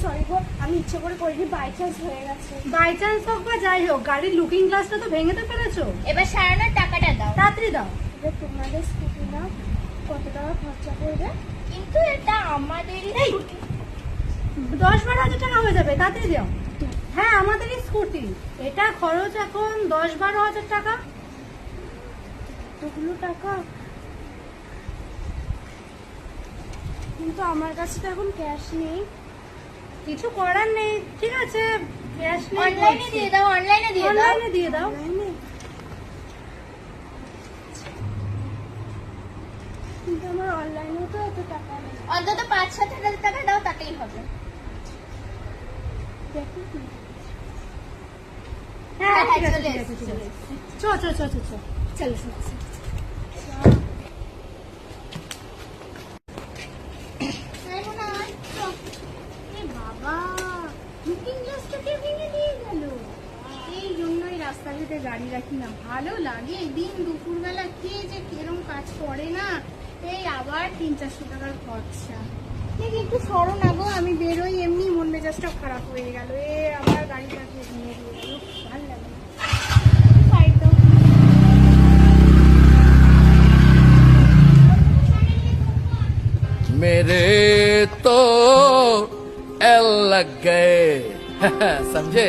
Sorry গো, আমি ইচ্ছে করে করিনি, বাই চান্স হয়ে গেছে। বাই চান্স হোক বা যাই হোক, গাড়ির লুকিং গ্লাসটা তো ভেঙে তো ফেলেছো। এবার সারানোর টাকাটা দাও। তাড়াতাড়ি দাও। এবার তোমাদের স্কুটি না কত টাকা খরচা করবে? কিন্তু এটা আমাদেরই এই 10-12 হাজার টাকা হয়ে যাবে, তাড়াতাড়ি দাও। হ্যাঁ আমাদেরই স্কুটি, এটা খরচ এখন 10-12 হাজার টাকা। এতগুলো টাকা? কিন্তু আমার কাছে তো এখন ক্যাশ নেই। কিছু করার নেই, ঠিক আছে ক্যাশ নেই, অনলাইনে দিয়ে দাও, অনলাইনে দিয়ে দাও। অনলাইনে দিয়ে দাও। অনলাইনে? কিন্তু আমার অনলাইনেও তো এত টাকা নেই। অন্তত 5-7 হাজার টাকা দাও, তাতেই হবে। দেখো কি? হ্যাঁ ঠিক আছে চলে ঠিক আছে এসেছি, ঠিক চলে আছে। এসেছি। চ চ চ চ চ চলো শুনছি। বাবা, লুকিং গ্লাসটা কে ভেঙে দিয়ে গেল? এই জন্যই রাস্তাঘাটে গাড়ি রাখি না, ভালো লাগে। দিন দুপুরবেলা কে যে কিরম কাজ করে না, এই আবার 300-400 টাকার খরচা। দেখি একটু সরো না গো, আমি বেরোই, এমনি মন মেজাজটা খারাপ হয়ে গেল। আবার গাড়িটাকে ভেঙে দিয়ে গেল, ভালো লাগে না। সাইড দাও। मेरे तो एल लग गए समझे।